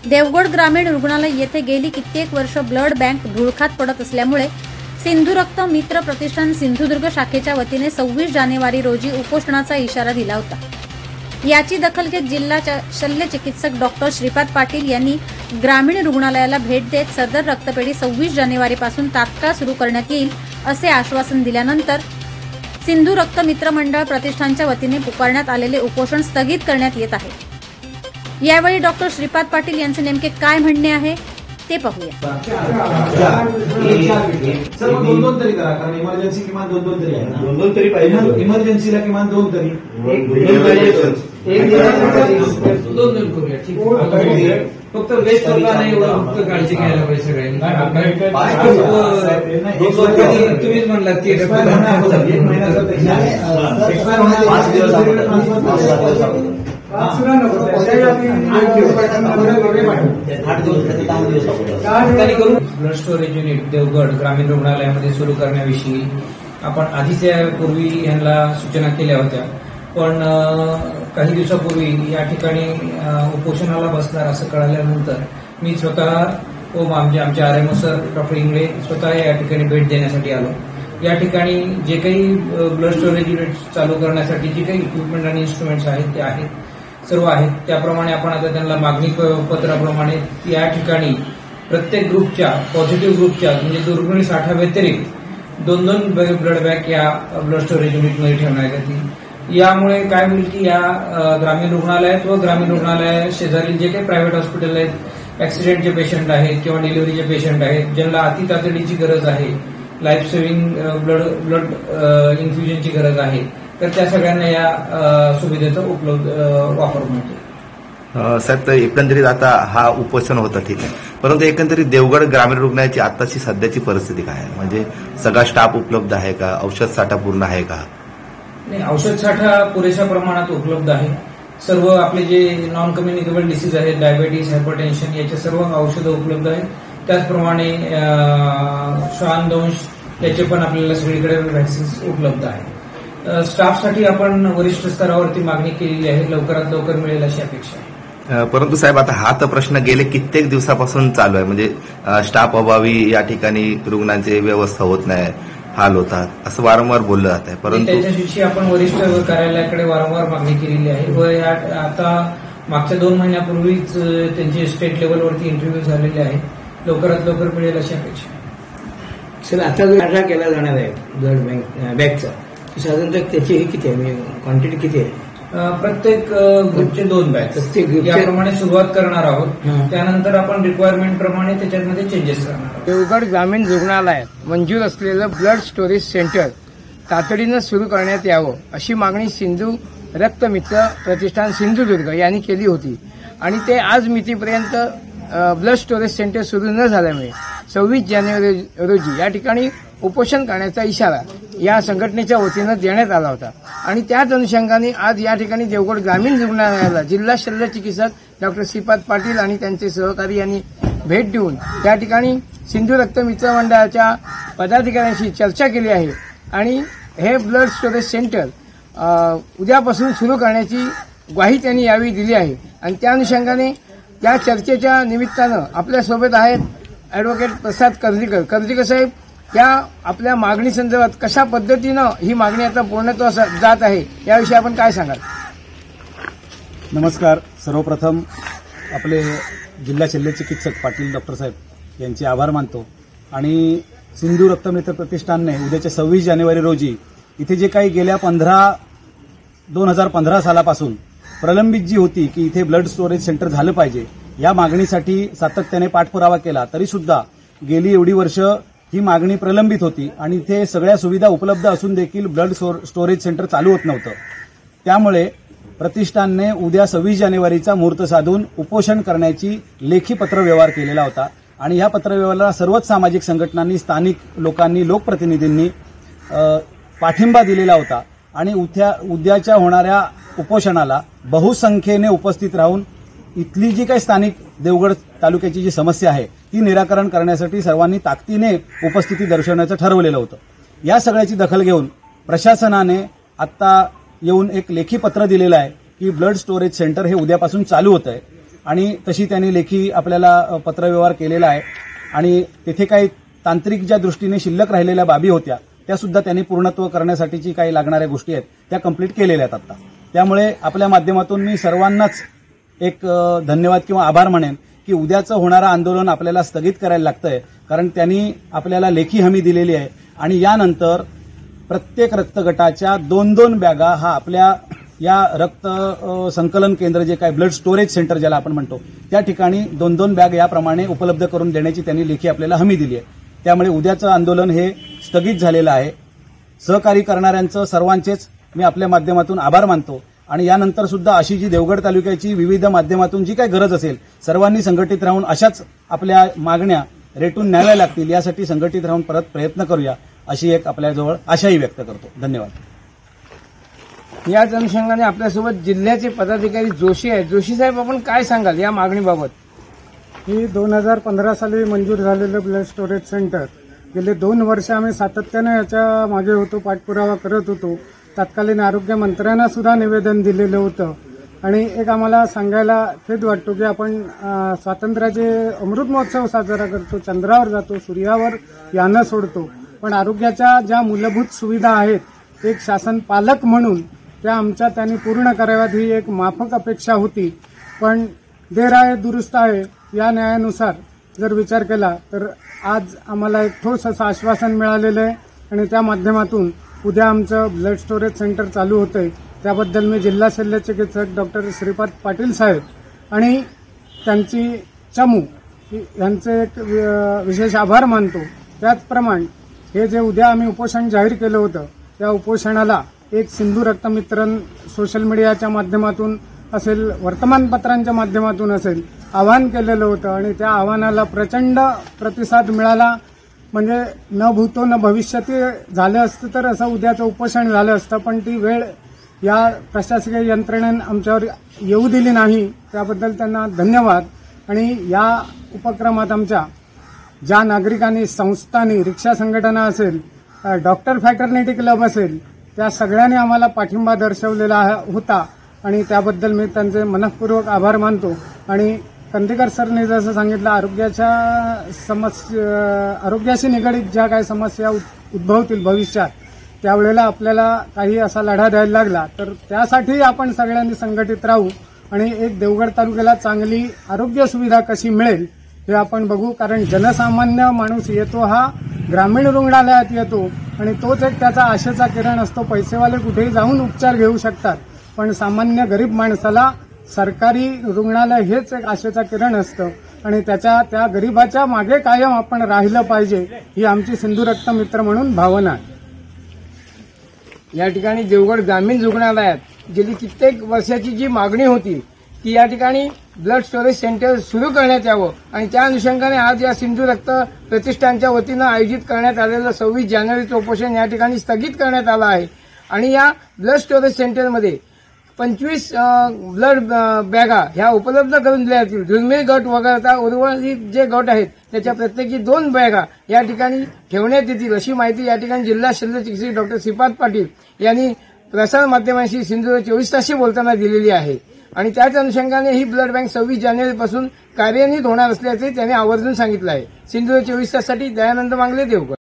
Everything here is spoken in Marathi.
देवगड ग्रामीण रुग्णालय येथे गेली कित्येक वर्ष ब्लड बँक धुळखात पडत असल्यामुळे सिंधू रक्त मित्र प्रतिष्ठान सिंधुदुर्ग शाखेच्या वतीने 26 जानेवारी रोजी उपोषणाचा इशारा दिला होता। याची दखल घेत जिल्हा शल्य चिकित्सक डॉक्टर श्रीपाद पाटील यांनी ग्रामीण रुग्णालयाला भेट देत सदर रक्तपेढी 26 जानेवारीपासून तात्काळ सुरू करण्यात येईल असे आश्वासन दिल्यानंतर सिंधू रक्त मित्र मंडळ प्रतिष्ठानच्या वतीने पुकारण्यात आलेले उपोषण स्थगित करण्यात येत आहे। यावेळी डॉक्टर श्रीपाद पाटील यांचे नेमके काय म्हणणे आहे ते पाहूया। सर्व दोन तरी करा, कारण इमर्जन्सी किमान दोन तरी आहे, दोन तरी पाहिजे। इमर्जन्सीला किमान दोन तरी दोन करूया, ठीक। फक्त वेस्ट होता नाही एवढं फक्त काळजी घ्यायला पाहिजे सगळ्यांनी। तुम्हीच म्हणलात की एक महिन्याचा एक्सपायर होण्याचा 5 दिवस ब्लड स्टोरेज युनिट देवगड ग्रामीण रुग्णालयामध्ये सुरू करण्याविषयी आपण आधीच्या पूर्वी यांना सूचना केल्या होत्या, पण काही दिवसापूर्वी या ठिकाणी उपोषणाला बसणार असं कळाल्यानंतर मी स्वतः आमचे आरएमओ सर डॉक्टर इंगळे स्वतः या ठिकाणी भेट देण्यासाठी आलो। या ठिकाणी जे काही ब्लड स्टोरेज युनिट चालू करण्यासाठी जे काही इक्विपमेंट आणि इन्स्ट्रुमेंट्स आहेत ते आहेत, सर्व आहेत। त्याप्रमाणे आपण आता त्यांना मागणी पत्राप्रमाणे या ठिकाणी प्रत्येक ग्रुपच्या पॉझिटिव्ह ग्रुपच्या म्हणजे दुर्गुणी साठा व्यतिरिक्त 2 ब्लड बँक या ब्लड स्टोरेज युनिटमध्ये ठेवण्यात येतील। यामुळे काय होईल की या ग्रामीण रुग्णालयात व ग्रामीण रुग्णालय शेजारी जे काही प्रायव्हेट हॉस्पिटल आहेत, ऍक्सिडेंटचे पेशंट आहेत किंवा डिलिव्हरीचे पेशंट आहेत, ज्यांना अति तातडीची गरज आहे, लाईफ सेव्हिंग ब्लड इन्फ्युजनची गरज आहे, तर त्या सगळ्यांना या सुविधेचा वापर मिळतो। साहेब, तर एकंदरीत आता हा उपोषण होतं, ठीक आहे, परंतु एकंदरीत देवगड ग्रामीण रुग्णालयाची आताची सध्याची परिस्थिती काय आहे? म्हणजे सगळा स्टाफ उपलब्ध आहे का? औषध साठा पूर्ण आहे का? नाही, औषध साठा पुरेशा प्रमाणात उपलब्ध आहे। सर्व आपले जे नॉन कम्युनिकेबल डिसीज आहेत, डायबेटीस, हायपरटेन्शन, याचे सर्व औषधं उपलब्ध आहेत। त्याचप्रमाणे श्वानदंश याचे पण आपल्याला सगळीकडे व्हॅक्सिन्स उपलब्ध आहेत। स्टाफसाठी आपण वरिष्ठ स्तरावरती मागणी केलेली आहे, लवकरात लवकर मिळेल अशी अपेक्षा आहे। परंतु साहेब, आता हा तर प्रश्न गेले कित्येक दिवसापासून चालू आहे, म्हणजे स्टाफ अभावी या ठिकाणी रुग्णांची व्यवस्था होत नाही, हाल होतात, असं वारंवार बोललं जात आहे। परंतु त्याच्याविषयी आपण वरिष्ठ कार्यालयाकडे वारंवार मागणी केलेली आहे व आता मागच्या 2 महिन्यापूर्वीच त्यांची स्टेट लेवलवरती इंटरव्ह्यू झालेले आहे, लवकरात लवकर मिळेल अशी अपेक्षा आहे। सर, आता जो साठा केला जाणार आहे ब्लड बँकचा, साधारणतः त्याची हे किती आहे, क्वांटिटी किती आहे? प्रत्येक ग्रुपचे 2 बॅग्स याप्रमाणे सुरुवात करणार आहोत। त्यानंतर आपण रिक्वायरमेंट प्रमाणे त्याच्यामध्ये चेंजेस करणार आहोत। देवगड ग्रामीण रुग्णालयात मंजूर असलेलं ब्लड स्टोरेज सेंटर तातडीनं सुरू करण्यात यावं अशी मागणी सिंधू रक्त मित्र प्रतिष्ठान सिंधुदुर्ग यांनी केली होती आणि ते आज मितीपर्यंत ब्लड स्टोरेज सेंटर सुरू न झाल्यामुळे 26 जानेवारी रोजी या ठिकाणी उपोषण करण्याचा इशारा या संघटनेच्या वतीनं देण्यात आला होता आणि त्याच अनुषंगाने आज या ठिकाणी देवगड ग्रामीण रुग्णालयाला जिल्हा शल्य चिकित्सक डॉक्टर श्रीपाद पाटील आणि त्यांचे सहकारी यांनी भेट देऊन त्या ठिकाणी सिंधू रक्त मित्र मंडळाच्या पदाधिकाऱ्यांशी चर्चा केली आहे आणि हे ब्लड स्टोरेज सेंटर उद्यापासून सुरू करण्याची ग्वाही त्यांनी यावेळी दिली आहे आणि त्या अनुषंगाने या चर्चेच्या निमित्तानं आपल्यासोबत आहेत ॲडव्होकेट प्रसाद कर्दीकर साहेब। या आपल्या मागणी संदर्भात कशा पद्धतीनं ही मागणी आता पूर्णत्वास जात आहे याविषयी आपण काय सांगाल? नमस्कार। सर्वप्रथम आपले जिल्हा शल्य चिकित्सक पाटील डॉक्टर साहेब यांचे आभार मानतो आणि सिंधू रक्तमित्र प्रतिष्ठानने उद्याच्या 26 जानेवारी रोजी इथे जे काही गेल्या 2015 सालापासून प्रलंबित जी होती की इथे ब्लड स्टोरेज सेंटर झालं पाहिजे, या मागणीसाठी सातत्याने पाठपुरावा केला, तरी सुद्धा गेली एवढी वर्ष ही मागणी प्रलंबित होती आणि इथे सगळ्या सुविधा उपलब्ध असून देखील ब्लड स्टोरेज सेंटर चालू होत नव्हतं। त्यामुळे प्रतिष्ठानने उद्या 26 जानेवारीचा मुहूर्त साधून उपोषण करण्याची लेखी पत्रव्यवहार केलेला होता आणि या पत्रव्यवहाराला सर्वच सामाजिक संघटनांनी, स्थानिक लोकांनी, लोकप्रतिनिधींनी पाठिंबा दिलेला होता आणि उद्याच्या होणाऱ्या उपोषणाला बहुसंख्येने उपस्थित राहून इथली जी काही स्थानिक देवगड तालुक्याची जी समस्या आहे ती निराकरण करण्यासाठी सर्वांनी ताकदीने उपस्थिती दर्शवण्याचं ठरवलेलं होतं। या सगळ्याची दखल घेऊन प्रशासनाने आता येऊन एक लेखी पत्र दिलेलं आहे की ब्लड स्टोरेज सेंटर हे उद्यापासून चालू होत आहे आणि तशी त्यांनी लेखी आपल्याला पत्रव्यवहार केलेला आहे आणि तिथे काही तांत्रिक ज्या दृष्टीने शिल्लक राहिलेल्या बाबी होत्या त्या सुद्धा त्यांनी पूर्णत्व करण्यासाठीची काही लागणाऱ्या गोष्टी आहेत त्या कंप्लीट केलेल्या आहेत आता. त्यामुळे आपल्या माध्यमातून मी सर्वांनाच एक धन्यवाद किंवा आभार म्हणेन की उद्याचं होणारं आंदोलन आपल्याला स्थगित करायला लागतंय, कारण त्यांनी आपल्याला लेखी हमी दिलेली आहे आणि यानंतर प्रत्येक रक्तगटाच्या 2-2 बॅगा हा आपल्या या रक्त संकलन केंद्र जे काय ब्लड स्टोरेज सेंटर ज्याला आपण म्हणतो त्या ठिकाणी 2-2 बॅग याप्रमाणे उपलब्ध करून देण्याची त्यांनी लेखी आपल्याला हमी दिली आहे. त्यामुळे उद्याचं आंदोलन हे स्थगित झालेलं आहे. सहकारी करणाऱ्यांचं सर्वांचेच मी आपल्या माध्यमातून आभार मानतो आणि यानंतर सुद्धा अशी जी देवगड तालुक्याची विविध माध्यमातून जी काही गरज असेल सर्वांनी संघटित राहून अशाच आपल्या मागण्या रेटून न्याव्या लागतील यासाठी संघटित राहून परत प्रयत्न करूया अशी एक आपल्याजवळ आशाही व्यक्त करतो. धन्यवाद. याच अनुषंगाने आपल्यासोबत जिल्ह्याचे पदाधिकारी जोशी आहेत. जोशी साहेब, आपण काय सांगाल या मागणीबाबत? ही 2015 साली मंजूर झालेलं ब्लड स्टोरेज सेंटर गेले 2 वर्ष आम्ही सातत्याने याच्या मागे होतो, पाठपुरावा करत होतो. तत्कालीन आरोग्य मंत्र्यांना सुद्धा निवेदन दिलेलं होतं आणि एक आम्हाला सांगायला खेद वाटतो की आपण स्वातंत्र्याचे अमृत महोत्सव साजरा करतो, चंद्रावर जातो, सूर्यावर यानं सोडतो, पण आरोग्याच्या ज्या मूलभूत सुविधा आहेत एक शासन पालक म्हणून त्या आमच्या त्यांनी पूर्ण कराव्यात ही एक माफक अपेक्षा होती. पण देर आहे दुरुस्त आहे या न्यायानुसार जर विचार केला तर आज आम्हाला एक ठोस असं आश्वासन मिळालेलं आहे आणि त्या माध्यमातून उद्या आमचं ब्लड स्टोरेज सेंटर चालू होतंय. त्याबद्दल मी जिल्हा शल्य चिकित्सक डॉक्टर श्रीपाद पाटील साहेब आणि त्यांची चमू यांचे एक विशेष आभार मानतो. त्याचप्रमाणे हे जे उद्या आम्ही उपोषण जाहीर केलं होतं त्या उपोषणाला एक सिंधू रक्तमित्रन सोशल मीडियाच्या माध्यमातून असेल, वर्तमानपत्रांच्या माध्यमातून असेल, आवाहन केलेलं होतं आणि त्या आव्हानाला प्रचंड प्रतिसाद मिळाला. म्हणजे न भूतो न भविष्यती झालं असतं तर असं उद्याचं उपोषण झालं असतं, पण ती वेळ या प्रशासकीय यंत्रणेनं आमच्यावर येऊ दिली नाही. त्याबद्दल त्यांना धन्यवाद. आणि या उपक्रमात आमच्या ज्या नागरिकांनी, संस्थांनी, रिक्षा संघटना असेल, डॉक्टर फॅटर्निटी क्लब असेल, त्या सगळ्यांनी आम्हाला पाठिंबा दर्शवलेला होता आणि त्याबद्दल मी त्यांचे मनःपूर्वक आभार मानतो. आणि कंदीकर सरने जसं सांगितलं, आरोग्याशी निगडीत ज्या काही समस्या उद्भवतील भविष्यात त्यावेळेला आपल्याला काही असा लढा द्यायला लागला तर त्यासाठी आपण सगळ्यांनी संघटित राहू आणि एक देवगड तालुक्याला चांगली आरोग्य सुविधा कशी मिळेल हे आपण बघू. कारण जनसामान्य माणूस येतो हा ग्रामीण रुग्णालयात येतो आणि तोच एक त्याचा आशेचा किरण असतो. पैसेवाले कुठेही जाऊन उपचार घेऊ शकतात, पण सामान्य गरीब माणसाला सरकारी रुग्णालय हेच एक आशेचा किरण असतं आणि त्या गरीबाच्या मागे कायम आपण राहिलं पाहिजे ही आमची सिंधू रक्त मित्र म्हणून भावना आहे. या ठिकाणी देवगड ग्रामीण रुग्णालयात गेली कित्येक वर्षाची जी मागणी होती की या ठिकाणी ब्लड स्टोरेज सेंटर सुरू करण्यात यावं आणि त्या अनुषंगाने आज या सिंधू रक्त प्रतिष्ठानच्या वतीनं आयोजित करण्यात आलेलं 26 जानेवारीचं उपोषण या ठिकाणी स्थगित करण्यात आलं आहे. आणि या ब्लड स्टोरेज सेंटरमध्ये 25 ब्लड बॅगा ह्या उपलब्ध करून दिल्या जातील. दुर्मिळ गट वगळता उर्वरित जे गट आहेत त्याच्या प्रत्येकी 2 बॅगा या ठिकाणी ठेवण्यात येतील अशी माहिती या ठिकाणी जिल्हा शल्य चिकित्सक डॉक्टर श्रीपाद पाटील यांनी प्रसार माध्यमांशी सिंधू 24 तासशी बोलताना दिलेली आहे. आणि त्याच अनुषंगाने ही ब्लड बँक 26 जानेवारीपासून कार्यान्वित होणार असल्याचे त्यांनी आवर्जून सांगितलं आहे. सिंधू 24 ताससाठी दयानंद मांगले, देवगड.